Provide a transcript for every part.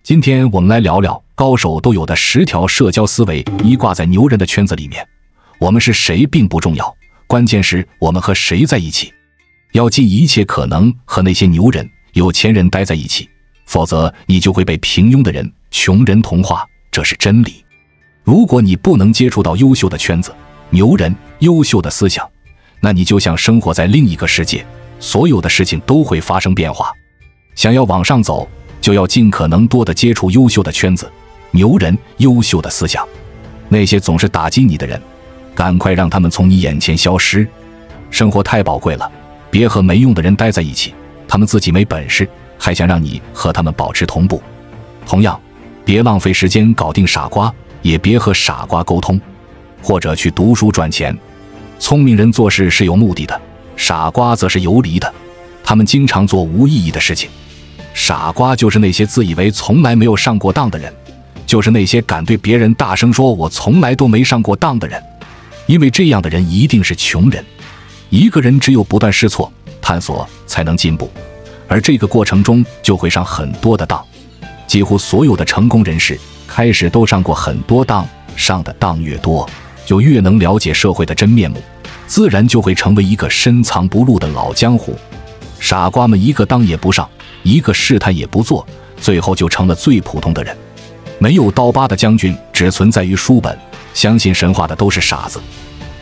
今天我们来聊聊高手都有的10条社交思维，一挂在牛人的圈子里面。我们是谁并不重要，关键是我们和谁在一起。要尽一切可能和那些牛人、有钱人待在一起，否则你就会被平庸的人、穷人同化，这是真理。如果你不能接触到优秀的圈子、牛人、优秀的思想，那你就像生活在另一个世界，所有的事情都会发生变化。想要往上走，就要尽可能多的接触优秀的圈子、牛人、优秀的思想。那些总是打击你的人，赶快让他们从你眼前消失。生活太宝贵了，别和没用的人待在一起，他们自己没本事，还想让你和他们保持同步。同样，别浪费时间搞定傻瓜，也别和傻瓜沟通，或者去读书赚钱。聪明人做事是有目的的，傻瓜则是游离的，他们经常做无意义的事情。傻瓜就是那些自以为从来没有上过当的人，就是那些敢对别人大声说我从来都没上过当的人，因为这样的人一定是穷人。一个人只有不断试错、探索才能进步，而这个过程中就会上很多的当。几乎所有的成功人士开始都上过很多当，上的当越多，就越能了解社会的真面目，自然就会成为一个深藏不露的老江湖。傻瓜们一个当也不上，一个试探也不做，最后就成了最普通的人。没有刀疤的将军只存在于书本，相信神话的都是傻子。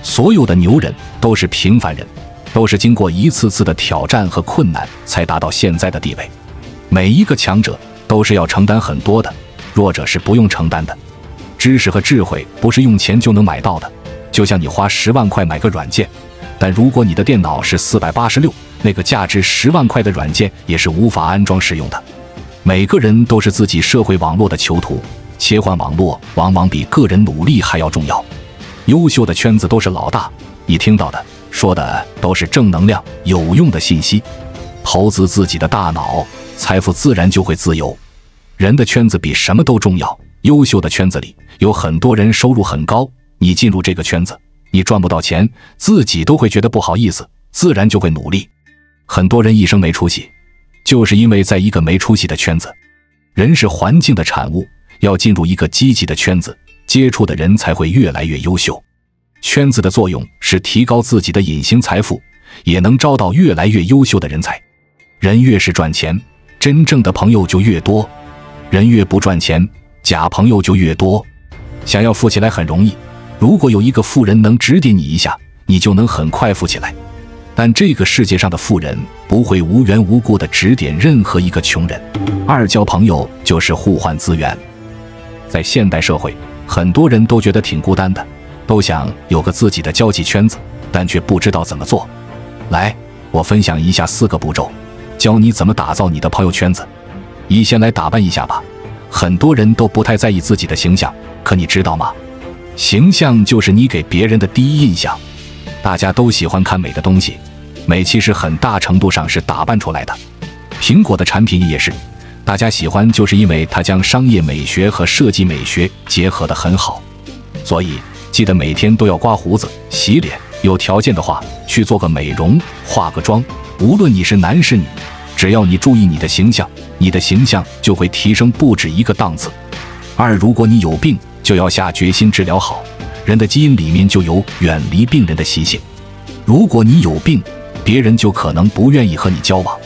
所有的牛人都是平凡人，都是经过一次次的挑战和困难才达到现在的地位。每一个强者都是要承担很多的，弱者是不用承担的。知识和智慧不是用钱就能买到的，就像你花10万块买个软件，但如果你的电脑是486，那个价值10万块的软件也是无法安装使用的。每个人都是自己社会网络的囚徒，切换网络往往比个人努力还要重要。优秀的圈子都是老大，你听到的、说的都是正能量、有用的信息。投资自己的大脑，财富自然就会自由。人的圈子比什么都重要。优秀的圈子里有很多人收入很高，你进入这个圈子，你赚不到钱，自己都会觉得不好意思，自然就会努力。很多人一生没出息，就是因为在一个没出息的圈子。人是环境的产物，要进入一个积极的圈子，接触的人才会越来越优秀。圈子的作用是提高自己的隐形财富，也能招到越来越优秀的人才。人越是赚钱，真正的朋友就越多；人越不赚钱，假朋友就越多。想要富起来很容易，如果有一个富人能指点你一下，你就能很快富起来。但这个世界上的富人不会无缘无故地指点任何一个穷人。二，交朋友就是互换资源。在现代社会，很多人都觉得挺孤单的，都想有个自己的交际圈子，但却不知道怎么做。来，我分享一下4个步骤，教你怎么打造你的朋友圈子。一，先来打扮一下吧。很多人都不太在意自己的形象，可你知道吗？形象就是你给别人的第一印象。大家都喜欢看美的东西，美其实很大程度上是打扮出来的。苹果的产品也是，大家喜欢就是因为它将商业美学和设计美学结合得很好。所以记得每天都要刮胡子、洗脸，有条件的话去做个美容、化个妆。无论你是男是女，只要你注意你的形象，你的形象就会提升不止一个档次。二，如果你有病，就要下决心治疗好。人的基因里面就有远离病人的习性。如果你有病，别人就可能不愿意和你交往。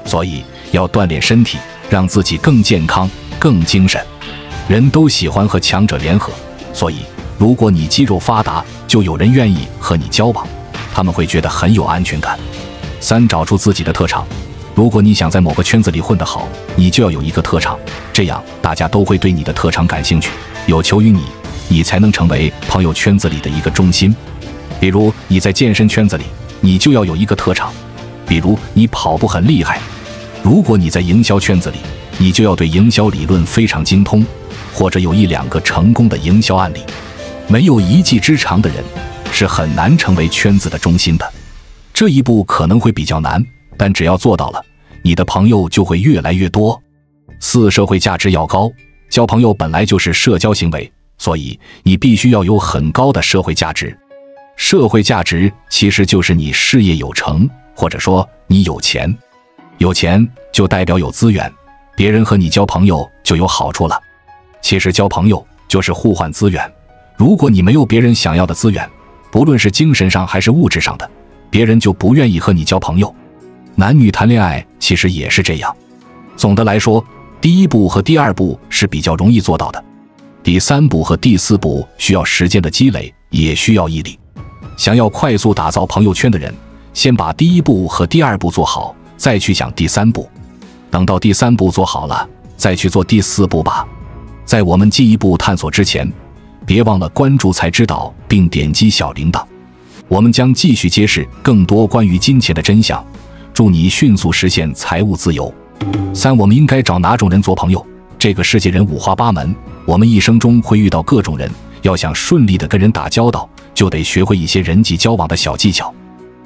所以要锻炼身体，让自己更健康、更精神。人都喜欢和强者联合，所以如果你肌肉发达，就有人愿意和你交往，他们会觉得很有安全感。三，找出自己的特长。如果你想在某个圈子里混得好，你就要有一个特长，这样大家都会对你的特长感兴趣，有求于你，你才能成为朋友圈子里的一个中心。比如你在健身圈子里，你就要有一个特长，比如你跑步很厉害。如果你在营销圈子里，你就要对营销理论非常精通，或者有1、2个成功的营销案例。没有一技之长的人是很难成为圈子的中心的。这一步可能会比较难，但只要做到了，你的朋友就会越来越多。4，社会价值要高。交朋友本来就是社交行为，所以你必须要有很高的社会价值。社会价值其实就是你事业有成，或者说你有钱。有钱就代表有资源，别人和你交朋友就有好处了。其实交朋友就是互换资源，如果你没有别人想要的资源，不论是精神上还是物质上的，别人就不愿意和你交朋友。男女谈恋爱其实也是这样。总的来说，第一步和第二步是比较容易做到的，第三步和第四步需要时间的积累，也需要毅力。想要快速打造朋友圈的人，先把第一步和第二步做好，再去想第三步。等到第三步做好了，再去做第四步吧。在我们进一步探索之前，别忘了关注才知道并点击小铃铛，我们将继续揭示更多关于金钱的真相，祝你迅速实现财务自由。3、我们应该找哪种人做朋友？这个世界人五花八门，我们一生中会遇到各种人，要想顺利地跟人打交道，就得学会一些人际交往的小技巧。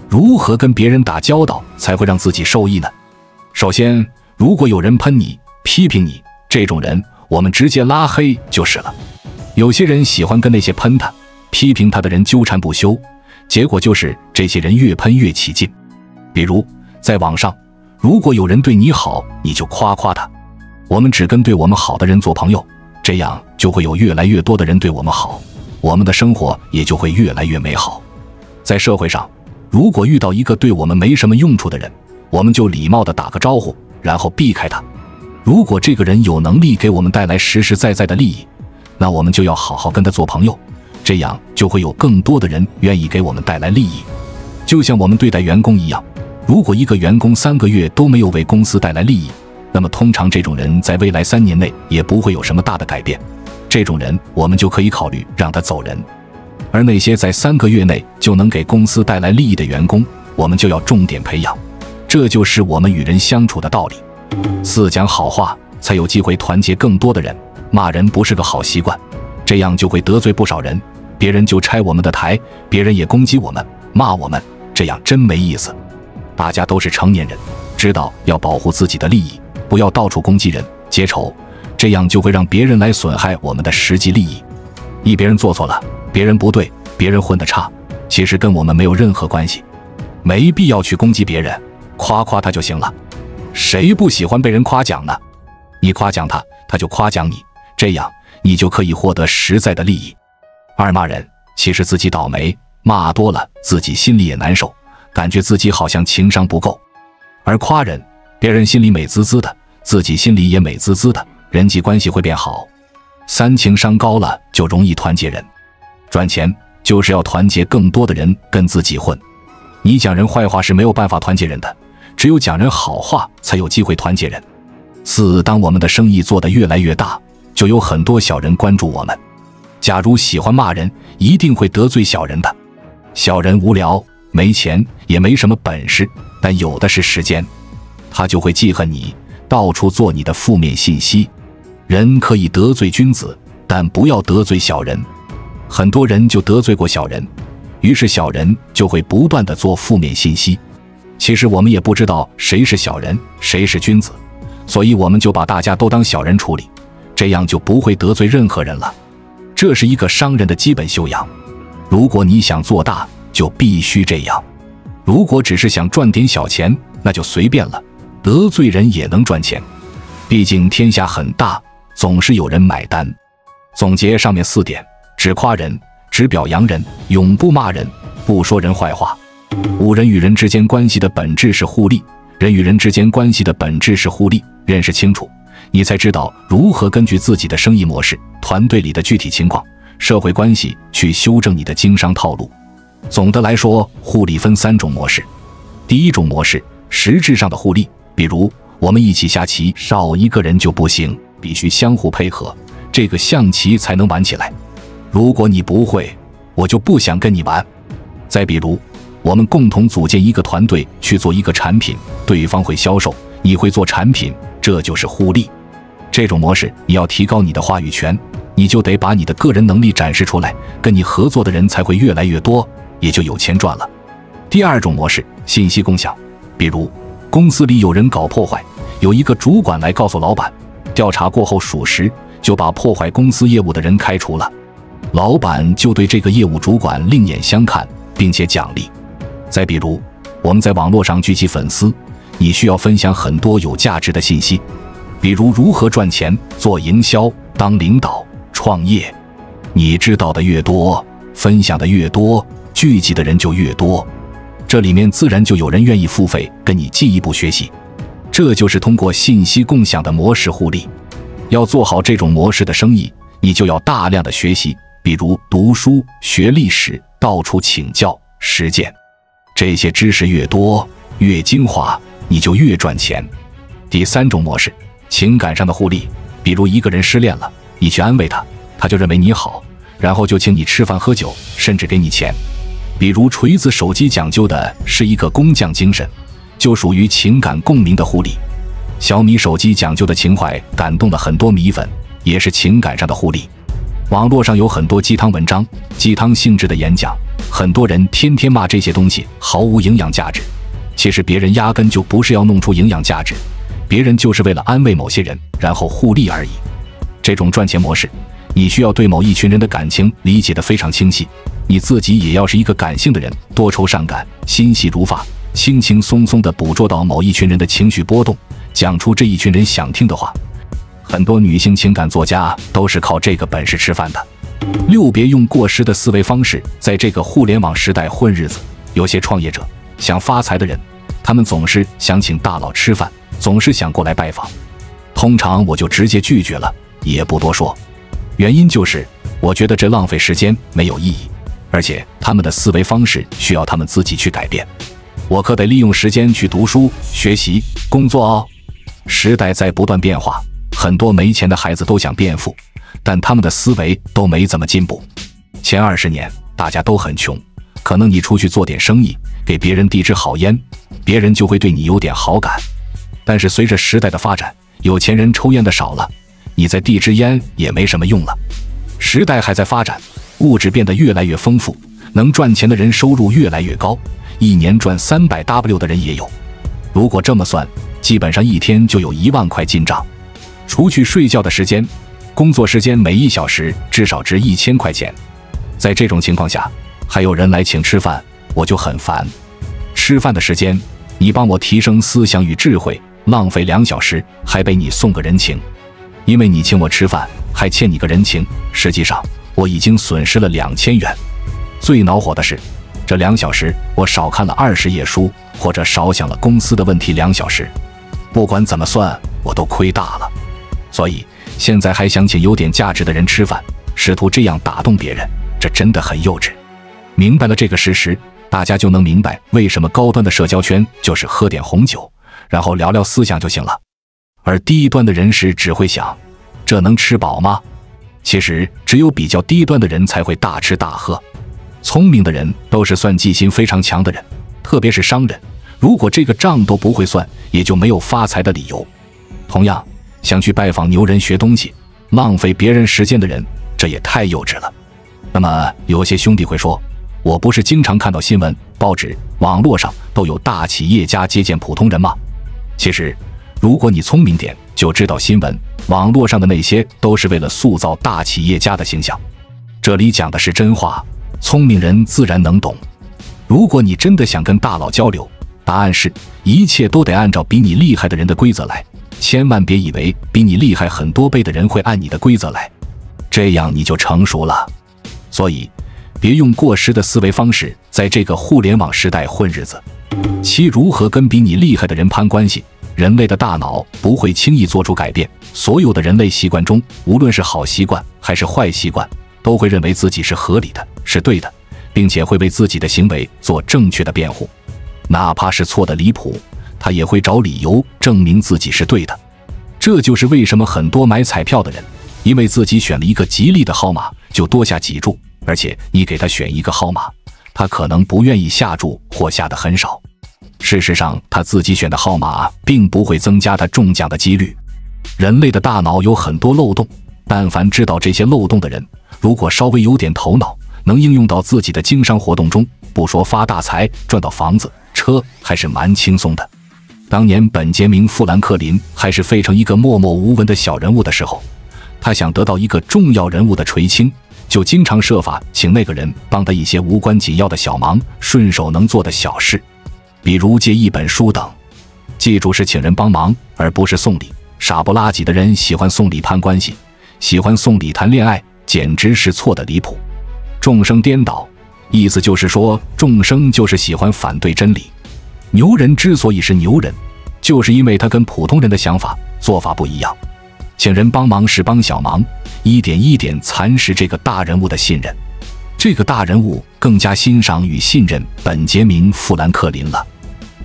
如何跟别人打交道才会让自己受益呢？首先，如果有人喷你、批评你，这种人我们直接拉黑就是了。有些人喜欢跟那些喷他、批评他的人纠缠不休，结果就是这些人越喷越起劲。比如在网上，如果有人对你好，你就夸夸他。我们只跟对我们好的人做朋友，这样就会有越来越多的人对我们好，我们的生活也就会越来越美好。在社会上，如果遇到一个对我们没什么用处的人，我们就礼貌地打个招呼，然后避开他。如果这个人有能力给我们带来实实在在的利益，那我们就要好好跟他做朋友，这样就会有更多的人愿意给我们带来利益。就像我们对待员工一样，如果一个员工3个月都没有为公司带来利益，那么通常这种人在未来3年内也不会有什么大的改变，这种人我们就可以考虑让他走人。而那些在3个月内就能给公司带来利益的员工，我们就要重点培养，这就是我们与人相处的道理。4、讲好话才有机会团结更多的人，骂人不是个好习惯，这样就会得罪不少人，别人就拆我们的台，别人也攻击我们、骂我们，这样真没意思。大家都是成年人，知道要保护自己的利益，不要到处攻击人、结仇，这样就会让别人来损害我们的实际利益。别人做错了，别人不对，别人混得差，其实跟我们没有任何关系，没必要去攻击别人，夸夸他就行了。谁不喜欢被人夸奖呢？你夸奖他，他就夸奖你，这样你就可以获得实在的利益。2、骂人，其实自己倒霉，骂多了自己心里也难受，感觉自己好像情商不够。而夸人，别人心里美滋滋的，自己心里也美滋滋的，人际关系会变好。3、情商高了就容易团结人。赚钱就是要团结更多的人跟自己混，你讲人坏话是没有办法团结人的，只有讲人好话才有机会团结人。4、当我们的生意做得越来越大，就有很多小人关注我们。假如喜欢骂人，一定会得罪小人的。小人无聊，没钱，也没什么本事，但有的是时间，他就会记恨你，到处做你的负面信息。人可以得罪君子，但不要得罪小人。很多人就得罪过小人，于是小人就会不断地做负面信息。其实我们也不知道谁是小人，谁是君子，所以我们就把大家都当小人处理，这样就不会得罪任何人了。这是一个商人的基本修养。如果你想做大，就必须这样。如果只是想赚点小钱，那就随便了，得罪人也能赚钱。毕竟天下很大，总是有人买单。总结上面4点，只夸人，只表扬人，永不骂人，不说人坏话。5、人与人之间关系的本质是互利，人与人之间关系的本质是互利，认识清楚，你才知道如何根据自己的生意模式、团队里的具体情况、社会关系去修正你的经商套路。总的来说，互利分3种模式。第一种模式，实质上的互利，比如我们一起下棋，少一个人就不行，必须相互配合，这个象棋才能玩起来。如果你不会，我就不想跟你玩。再比如，我们共同组建一个团队去做一个产品，对方会销售，你会做产品，这就是互利。这种模式，你要提高你的话语权，你就得把你的个人能力展示出来，跟你合作的人才会越来越多，也就有钱赚了。第2种模式，信息共享，比如公司里有人搞破坏，有一个主管来告诉老板，调查过后属实，就把破坏公司业务的人开除了。老板就对这个业务主管另眼相看，并且奖励。再比如，我们在网络上聚集粉丝，你需要分享很多有价值的信息，比如如何赚钱、做营销、当领导、创业。你知道的越多，分享的越多，聚集的人就越多，这里面自然就有人愿意付费跟你进一步学习。这就是通过信息共享的模式互利。要做好这种模式的生意，你就要大量的学习，比如读书、学历史、到处请教、实践。这些知识越多越精华，你就越赚钱。第三种模式，情感上的互利，比如一个人失恋了，你去安慰他，他就认为你好，然后就请你吃饭喝酒，甚至给你钱。比如锤子手机讲究的是一个工匠精神，就属于情感共鸣的互利。小米手机讲究的情怀感动了很多米粉，也是情感上的互利。网络上有很多鸡汤文章、鸡汤性质的演讲，很多人天天骂这些东西毫无营养价值。其实别人压根就不是要弄出营养价值，别人就是为了安慰某些人，然后互利而已。这种赚钱模式，你需要对某一群人的感情理解得非常清晰，你自己也要是一个感性的人，多愁善感，心细如发，轻轻松松地捕捉到某一群人的情绪波动，讲出这一群人想听的话。很多女性情感作家都是靠这个本事吃饭的。6，别用过时的思维方式在这个互联网时代混日子。有些创业者想发财的人，他们总是想请大佬吃饭，总是想过来拜访，通常我就直接拒绝了，也不多说。原因就是我觉得这浪费时间，没有意义，而且他们的思维方式需要他们自己去改变。我可得利用时间去读书、学习、工作哦。时代在不断变化，很多没钱的孩子都想变富，但他们的思维都没怎么进步。前20年大家都很穷，可能你出去做点生意，给别人递支好烟，别人就会对你有点好感。但是随着时代的发展，有钱人抽烟的少了，你再递支烟也没什么用了。时代还在发展，物质变得越来越丰富，能赚钱的人收入越来越高，一年赚300W 的人也有。如果这么算，基本上一天就有1万块进账。除去睡觉的时间，工作时间每1小时至少值1000块钱。在这种情况下，还有人来请吃饭，我就很烦。吃饭的时间，你帮我提升思想与智慧，浪费2小时，还被你送个人情。因为你请我吃饭，还欠你个人情，实际上我已经损失了2000元。最恼火的是，这2小时我少看了20页书，或者少想了公司的问题2小时。不管怎么算，我都亏大了。所以现在还想请有点价值的人吃饭，试图这样打动别人，这真的很幼稚。明白了这个事实，大家就能明白为什么高端的社交圈就是喝点红酒，然后聊聊思想就行了。而低端的人士只会想，这能吃饱吗？其实只有比较低端的人才会大吃大喝。聪明的人都是算计心非常强的人，特别是商人，如果这个账都不会算，也就没有发财的理由。同样，想去拜访牛人学东西，浪费别人时间的人，这也太幼稚了。那么有些兄弟会说，我不是经常看到新闻、报纸、网络上都有大企业家接见普通人吗？其实如果你聪明点，就知道新闻、网络上的那些都是为了塑造大企业家的形象。这里讲的是真话，聪明人自然能懂。如果你真的想跟大佬交流，答案是一切都得按照比你厉害的人的规则来，千万别以为比你厉害很多倍的人会按你的规则来，这样你就成熟了。所以别用过时的思维方式在这个互联网时代混日子。7，如何跟比你厉害的人攀关系。人类的大脑不会轻易做出改变，所有的人类习惯中，无论是好习惯还是坏习惯，都会认为自己是合理的，是对的，并且会为自己的行为做正确的辩护。哪怕是错的离谱，他也会找理由证明自己是对的。这就是为什么很多买彩票的人，因为自己选了一个吉利的号码，就多下几注，而且你给他选一个号码，他可能不愿意下注或下的很少。事实上，他自己选的号码并不会增加他中奖的几率。人类的大脑有很多漏洞，但凡知道这些漏洞的人，如果稍微有点头脑，能应用到自己的经商活动中，不说发大财、赚到房子、车，还是蛮轻松的。当年本杰明·富兰克林还是非常一个默默无闻的小人物的时候，他想得到一个重要人物的垂青，就经常设法请那个人帮他一些无关紧要的小忙，顺手能做的小事，比如借一本书等。记住是请人帮忙，而不是送礼。傻不拉几的人喜欢送礼攀关系，喜欢送礼谈恋爱，简直是错得离谱。众生颠倒，意思就是说众生就是喜欢反对真理。牛人之所以是牛人，就是因为他跟普通人的想法做法不一样。请人帮忙是帮小忙，一点一点蚕食这个大人物的信任。这个大人物更加欣赏与信任本杰明·富兰克林了。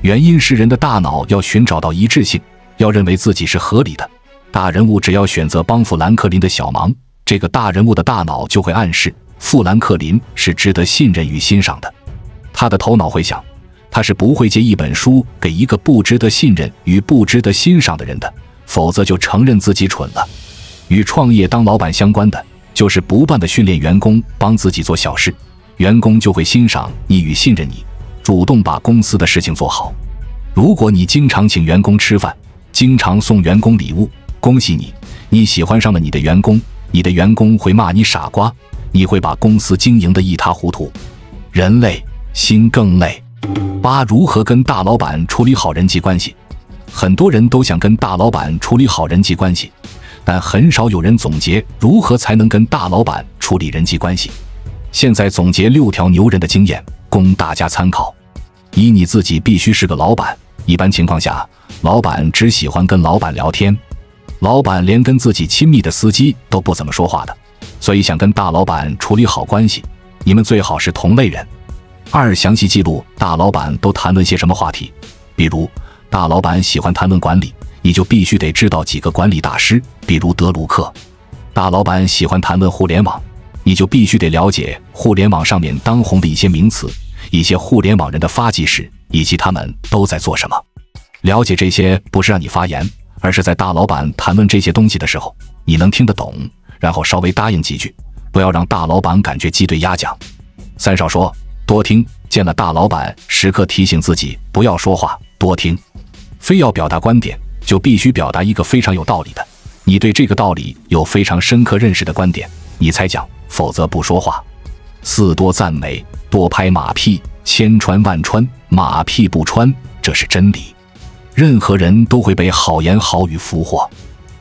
原因是人的大脑要寻找到一致性，要认为自己是合理的。大人物只要选择帮富兰克林的小忙，这个大人物的大脑就会暗示富兰克林是值得信任与欣赏的。他的头脑会想，他是不会借一本书给一个不值得信任与不值得欣赏的人的，否则就承认自己蠢了。与创业当老板相关的，就是不断地训练员工帮自己做小事，员工就会欣赏你与信任你，主动把公司的事情做好。如果你经常请员工吃饭，经常送员工礼物，恭喜你，你喜欢上了你的员工，你的员工会骂你傻瓜，你会把公司经营得一塌糊涂。人累，心更累。8、如何跟大老板处理好人际关系。很多人都想跟大老板处理好人际关系，但很少有人总结如何才能跟大老板处理人际关系。现在总结6条牛人的经验，供大家参考。一、你自己必须是个老板。一般情况下，老板只喜欢跟老板聊天，老板连跟自己亲密的司机都不怎么说话的，所以想跟大老板处理好关系，你们最好是同类人。2、详细记录大老板都谈论些什么话题，比如大老板喜欢谈论管理，你就必须得知道几个管理大师，比如德鲁克。大老板喜欢谈论互联网，你就必须得了解互联网上面当红的一些名词，一些互联网人的发迹史，以及他们都在做什么。了解这些不是让你发言，而是在大老板谈论这些东西的时候，你能听得懂，然后稍微答应几句，不要让大老板感觉鸡对鸭讲。3、少说多听，见了大老板时刻提醒自己不要说话，多听。非要表达观点，就必须表达一个非常有道理的，你对这个道理有非常深刻认识的观点，你才讲，否则不说话。4、多赞美，多拍马屁，千穿万穿，马屁不穿，这是真理。任何人都会被好言好语俘获。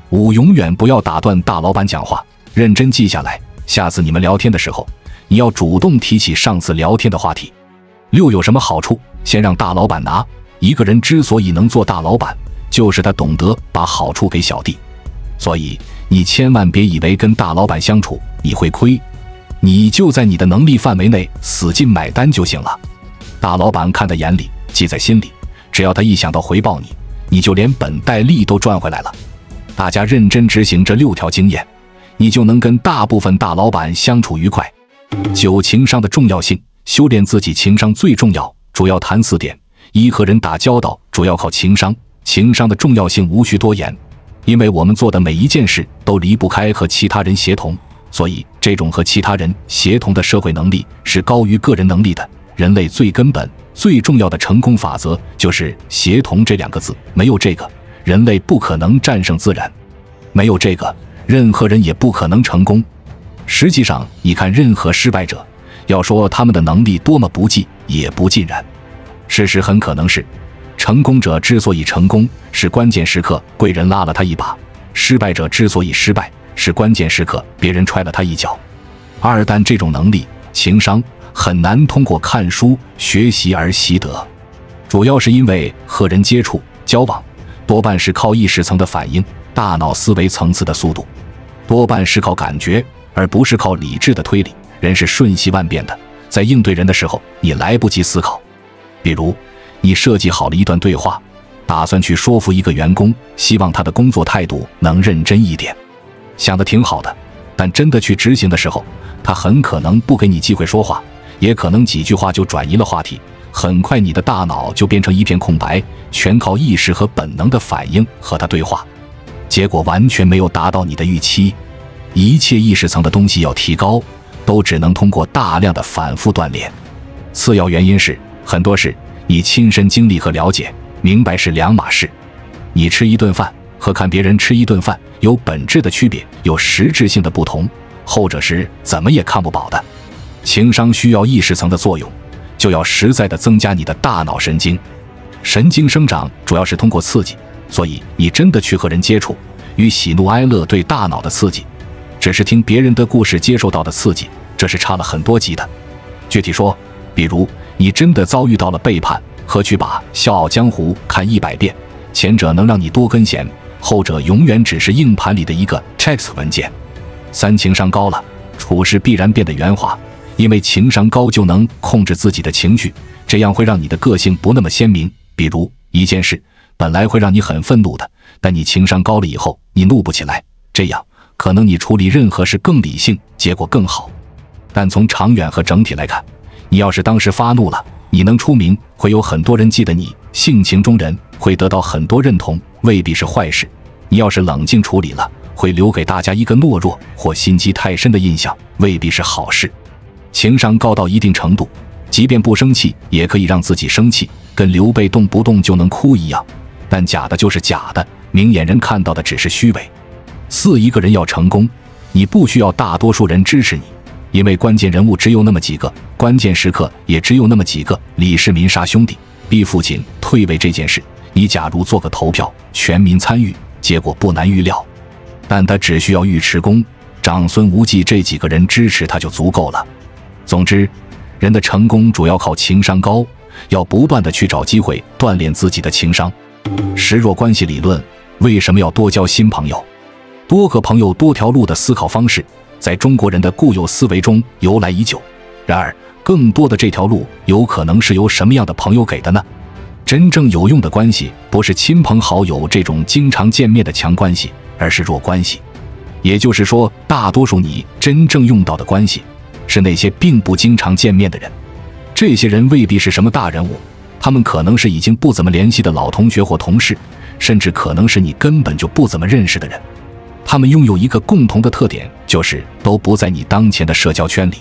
5、永远不要打断大老板讲话，认真记下来，下次你们聊天的时候，你要主动提起上次聊天的话题。6、有什么好处，先让大老板拿。一个人之所以能做大老板，就是他懂得把好处给小弟。所以你千万别以为跟大老板相处你会亏，你就在你的能力范围内死劲买单就行了。大老板看在眼里，记在心里，只要他一想到回报你，你就连本带利都赚回来了。大家认真执行这6条经验，你就能跟大部分大老板相处愉快。9、情商的重要性，修炼自己情商最重要，主要谈4点。1、和人打交道主要靠情商，情商的重要性无需多言，因为我们做的每一件事都离不开和其他人协同，所以这种和其他人协同的社会能力是高于个人能力的。人类最根本、最重要的成功法则就是协同这2个字，没有这个，人类不可能战胜自然；没有这个，任何人也不可能成功。实际上，你看任何失败者，要说他们的能力多么不济，也不尽然。事实很可能是，成功者之所以成功，是关键时刻贵人拉了他一把；失败者之所以失败，是关键时刻别人踹了他一脚。2、但这种能力，情商，很难通过看书学习而习得，主要是因为和人接触交往多半是靠意识层的反应，大脑思维层次的速度多半是靠感觉，而不是靠理智的推理。人是瞬息万变的，在应对人的时候，你来不及思考。比如你设计好了一段对话，打算去说服一个员工，希望他的工作态度能认真一点，想得挺好的，但真的去执行的时候，他很可能不给你机会说话，也可能几句话就转移了话题，很快你的大脑就变成一片空白，全靠意识和本能的反应和他对话，结果完全没有达到你的预期。一切意识层的东西要提高，都只能通过大量的反复锻炼。次要原因是，很多事你亲身经历和了解明白是2码事。你吃一顿饭和看别人吃一顿饭有本质的区别，有实质性的不同，后者是怎么也看不饱的。情商需要意识层的作用，就要实在的增加你的大脑神经。神经生长主要是通过刺激，所以你真的去和人接触，与喜怒哀乐对大脑的刺激，只是听别人的故事接受到的刺激，这是差了很多级的。具体说，比如你真的遭遇到了背叛，何须把《笑傲江湖》看100遍？前者能让你多根弦，后者永远只是硬盘里的一个 text 文件。3情商高了，处事必然变得圆滑，因为情商高就能控制自己的情绪，这样会让你的个性不那么鲜明。比如一件事本来会让你很愤怒的，但你情商高了以后，你怒不起来，这样可能你处理任何事更理性，结果更好。但从长远和整体来看，你要是当时发怒了，你能出名，会有很多人记得你，性情中人，会得到很多认同，未必是坏事。你要是冷静处理了，会留给大家一个懦弱或心机太深的印象，未必是好事。情商高到一定程度，即便不生气也可以让自己生气，跟刘备动不动就能哭一样。但假的就是假的，明眼人看到的只是虚伪。4一个人要成功，你不需要大多数人支持你，因为关键人物只有那么几个，关键时刻也只有那么几个。李世民杀兄弟，逼父亲退位这件事，你假如做个投票，全民参与，结果不难预料。但他只需要尉迟恭、长孙无忌这几个人支持他就足够了。总之，人的成功主要靠情商高，要不断地去找机会锻炼自己的情商。识弱关系理论为什么要多交新朋友？多个朋友多条路的思考方式，在中国人的固有思维中由来已久。然而，更多的这条路有可能是由什么样的朋友给的呢？真正有用的关系，不是亲朋好友这种经常见面的强关系，而是弱关系。也就是说，大多数你真正用到的关系，是那些并不经常见面的人。这些人未必是什么大人物，他们可能是已经不怎么联系的老同学或同事，甚至可能是你根本就不怎么认识的人。他们拥有一个共同的特点，就是都不在你当前的社交圈里。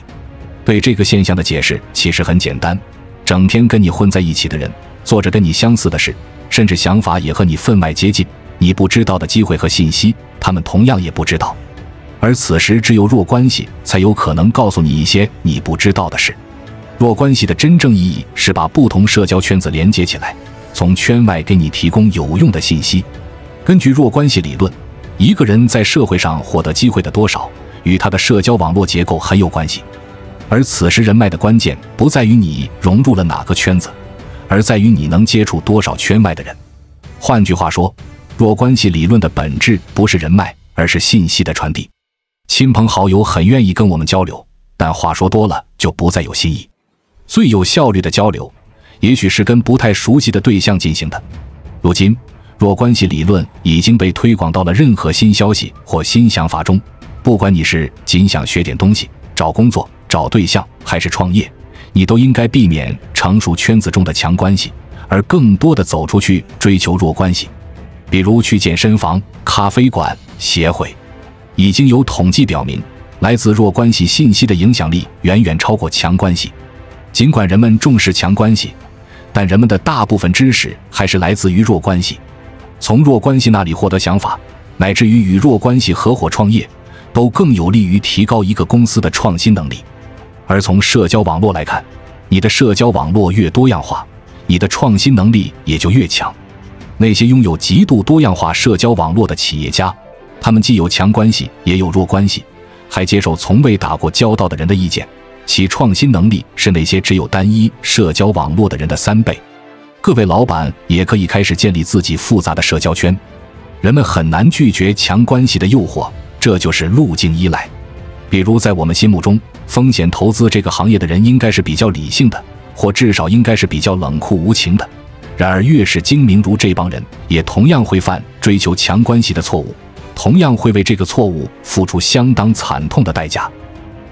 对这个现象的解释其实很简单，整天跟你混在一起的人，做着跟你相似的事，甚至想法也和你分外接近，你不知道的机会和信息，他们同样也不知道。而此时只有弱关系才有可能告诉你一些你不知道的事。弱关系的真正意义是把不同社交圈子连接起来，从圈外给你提供有用的信息。根据弱关系理论，一个人在社会上获得机会的多少，与他的社交网络结构很有关系。而此时人脉的关键不在于你融入了哪个圈子，而在于你能接触多少圈外的人。换句话说，弱关系理论的本质不是人脉，而是信息的传递。亲朋好友很愿意跟我们交流，但话说多了就不再有新意。最有效率的交流，也许是跟不太熟悉的对象进行的。如今，弱关系理论已经被推广到了任何新消息或新想法中，不管你是仅想学点东西、找工作、找对象，还是创业，你都应该避免成熟圈子中的强关系，而更多的走出去追求弱关系。比如去健身房、咖啡馆、协会。已经有统计表明，来自弱关系信息的影响力远远超过强关系。尽管人们重视强关系，但人们的大部分知识还是来自于弱关系。从弱关系那里获得想法，乃至于与弱关系合伙创业，都更有利于提高一个公司的创新能力。而从社交网络来看，你的社交网络越多样化，你的创新能力也就越强。那些拥有极度多样化社交网络的企业家，他们既有强关系，也有弱关系，还接受从未打过交道的人的意见，其创新能力是那些只有单一社交网络的人的3倍。各位老板也可以开始建立自己复杂的社交圈。人们很难拒绝强关系的诱惑，这就是路径依赖。比如在我们心目中，风险投资这个行业的人应该是比较理性的，或至少应该是比较冷酷无情的。然而越是精明如这帮人，也同样会犯追求强关系的错误，同样会为这个错误付出相当惨痛的代价。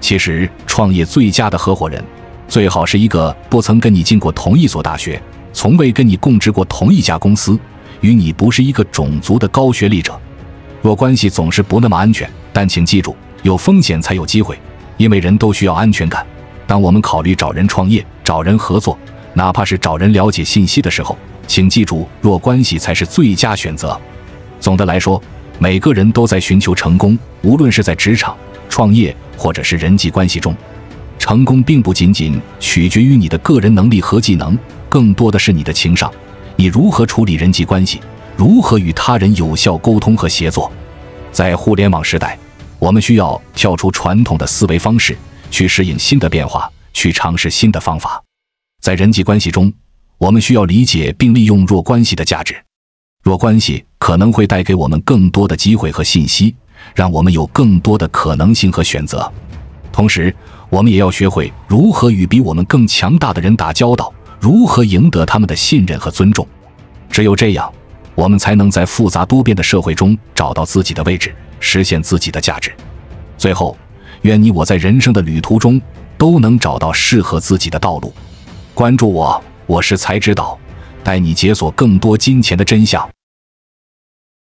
其实创业最佳的合伙人，最好是一个不曾跟你进过同一所大学，从未跟你供职过同一家公司，与你不是一个种族的高学历者。弱关系总是不那么安全，但请记住，有风险才有机会，因为人都需要安全感。当我们考虑找人创业、找人合作，哪怕是找人了解信息的时候，请记住，弱关系才是最佳选择。总的来说，每个人都在寻求成功，无论是在职场、创业或者是人际关系中。成功并不仅仅取决于你的个人能力和技能，更多的是你的情商。你如何处理人际关系，如何与他人有效沟通和协作。在互联网时代，我们需要跳出传统的思维方式，去适应新的变化，去尝试新的方法。在人际关系中，我们需要理解并利用弱关系的价值。弱关系可能会带给我们更多的机会和信息，让我们有更多的可能性和选择。同时，我们也要学会如何与比我们更强大的人打交道，如何赢得他们的信任和尊重。只有这样，我们才能在复杂多变的社会中找到自己的位置，实现自己的价值。最后，愿你我在人生的旅途中都能找到适合自己的道路。关注我，我是才知道，带你解锁更多金钱的真相。